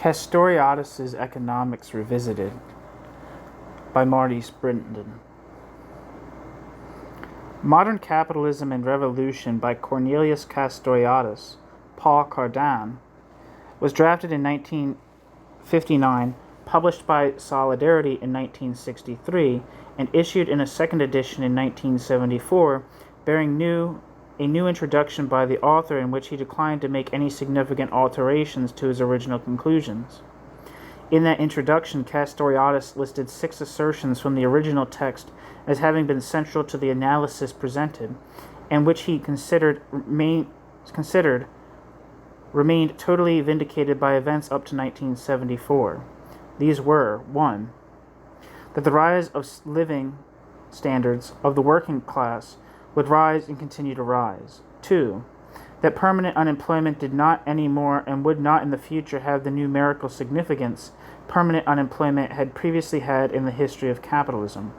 Castoriadis' Economics Revisited by Maurice Brinton. Modern Capitalism and Revolution by Cornelius Castoriadis, Paul Cardin, was drafted in 1959, published by Solidarity in 1963, and issued in a second edition in 1974, bearing a new introduction by the author in which he declined to make any significant alterations to his original conclusions. In that introduction, Castoriadis listed 6 assertions from the original text as having been central to the analysis presented, and which he considered remained totally vindicated by events up to 1974. These were: 1. That the rise of living standards of the working class would rise and continue to rise. 2. That permanent unemployment did not anymore and would not in the future have the numerical significance permanent unemployment had previously had in the history of capitalism.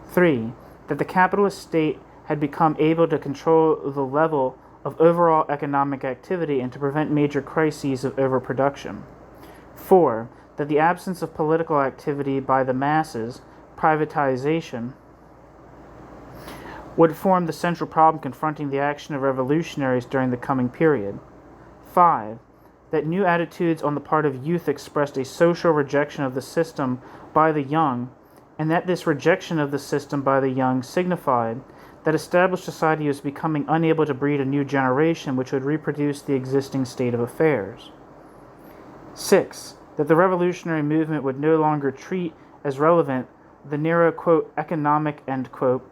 3. That the capitalist state had become able to control the level of overall economic activity and to prevent major crises of overproduction. 4. That the absence of political activity by the masses, privatization, would form the central problem confronting the action of revolutionaries during the coming period. 5. That new attitudes on the part of youth expressed a social rejection of the system by the young, and that this rejection of the system by the young signified that established society was becoming unable to breed a new generation which would reproduce the existing state of affairs. 6. That the revolutionary movement would no longer treat as relevant the narrow, quote, economic, end quote,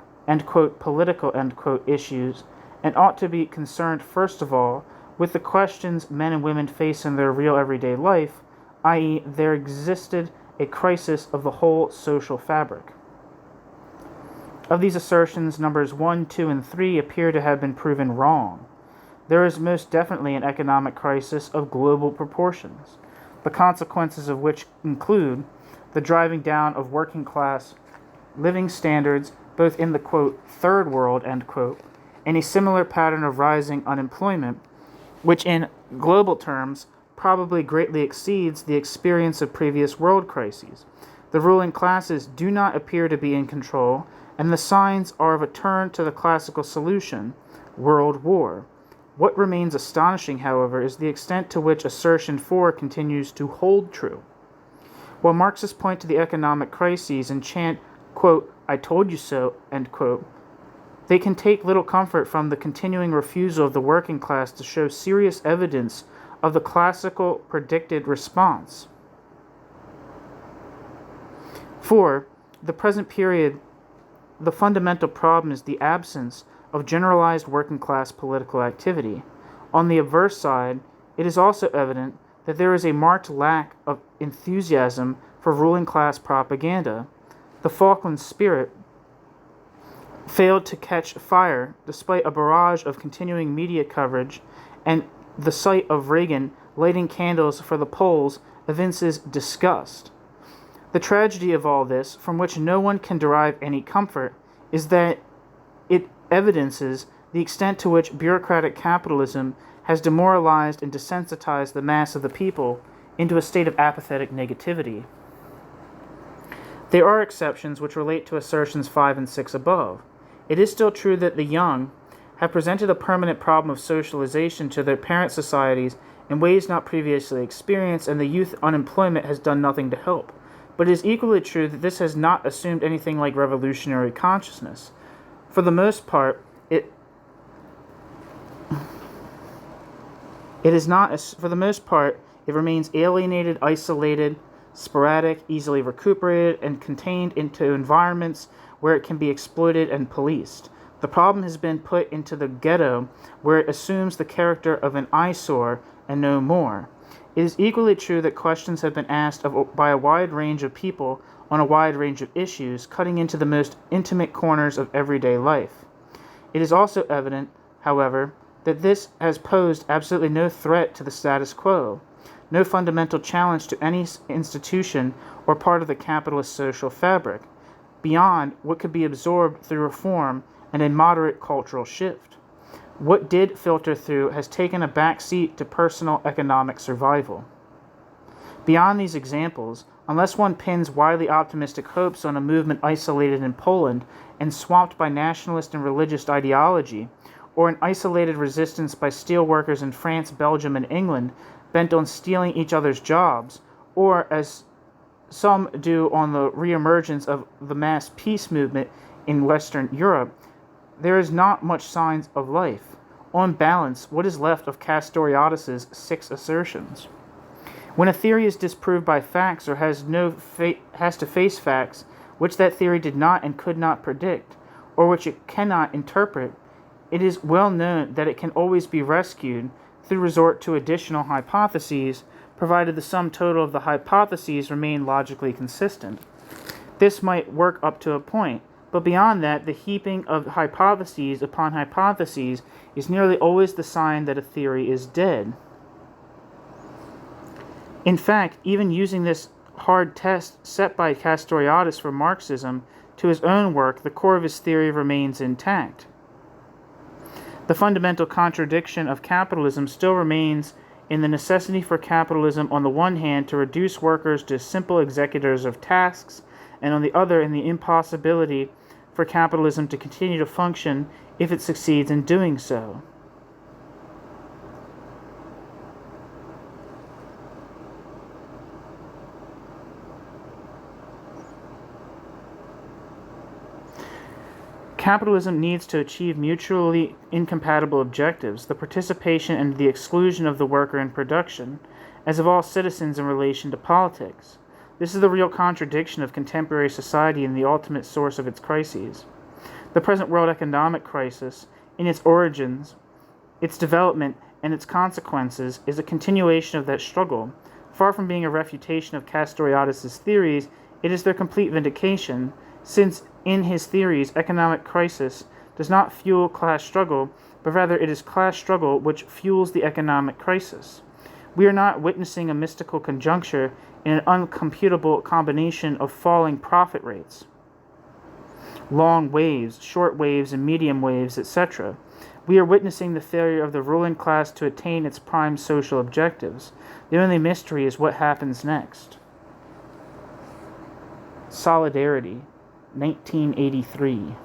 political, end quote, issues, and ought to be concerned, first of all, with the questions men and women face in their real everyday life, i.e., there existed a crisis of the whole social fabric. Of these assertions, numbers 1, 2, and 3 appear to have been proven wrong. There is most definitely an economic crisis of global proportions, the consequences of which include the driving down of working class living standards both in the, quote, third world, end quote, and a similar pattern of rising unemployment, which in global terms probably greatly exceeds the experience of previous world crises. The ruling classes do not appear to be in control, and the signs are of a turn to the classical solution, world war. What remains astonishing, however, is the extent to which assertion 4 continues to hold true. While Marxists point to the economic crises and chant, quote, I told you so, end quote, they can take little comfort from the continuing refusal of the working class to show serious evidence of the classical predicted response. For the present period, the fundamental problem is the absence of generalized working class political activity. On the adverse side, it is also evident that there is a marked lack of enthusiasm for ruling class propaganda. The Falkland spirit failed to catch fire despite a barrage of continuing media coverage, and the sight of Reagan lighting candles for the Poles evinces disgust. The tragedy of all this, from which no one can derive any comfort, is that it evidences the extent to which bureaucratic capitalism has demoralized and desensitized the mass of the people into a state of apathetic negativity. There are exceptions which relate to assertions 5 and 6 above. It is still true that the young have presented a permanent problem of socialization to their parent societies in ways not previously experienced, and the youth unemployment has done nothing to help. But it is equally true that this has not assumed anything like revolutionary consciousness. For the most part, it remains alienated, isolated, sporadic, easily recuperated, and contained into environments where it can be exploited and policed. The problem has been put into the ghetto, where it assumes the character of an eyesore and no more. It is equally true that questions have been asked by a wide range of people on a wide range of issues, cutting into the most intimate corners of everyday life. It is also evident, however, that this has posed absolutely no threat to the status quo, no fundamental challenge to any institution or part of the capitalist social fabric, beyond what could be absorbed through reform and a moderate cultural shift. What did filter through has taken a back seat to personal economic survival. Beyond these examples, unless one pins wildly optimistic hopes on a movement isolated in Poland and swamped by nationalist and religious ideology, or an isolated resistance by steelworkers in France, Belgium, and England bent on stealing each other's jobs, or, as some do, on the reemergence of the mass peace movement in Western Europe, there is not much signs of life. On balance, what is left of Castoriadis' 6 assertions? When a theory is disproved by facts or has to face facts which that theory did not and could not predict, or which it cannot interpret, it is well known that it can always be rescued through resort to additional hypotheses, provided the sum total of the hypotheses remain logically consistent. This might work up to a point, but beyond that, the heaping of hypotheses upon hypotheses is nearly always the sign that a theory is dead. In fact, even using this hard test set by Castoriadis for Marxism to his own work, the core of his theory remains intact. The fundamental contradiction of capitalism still remains in the necessity for capitalism on the one hand to reduce workers to simple executors of tasks, and on the other in the impossibility for capitalism to continue to function if it succeeds in doing so. Capitalism needs to achieve mutually incompatible objectives, the participation and the exclusion of the worker in production, as of all citizens in relation to politics. This is the real contradiction of contemporary society and the ultimate source of its crises. The present world economic crisis, in its origins, its development, and its consequences, is a continuation of that struggle. Far from being a refutation of Castoriadis' theories, it is their complete vindication, since in his theories, economic crisis does not fuel class struggle, but rather it is class struggle which fuels the economic crisis. We are not witnessing a mystical conjuncture in an uncomputable combination of falling profit rates, long waves, short waves, and medium waves, etc. We are witnessing the failure of the ruling class to attain its prime social objectives. The only mystery is what happens next. Solidarity, 1983.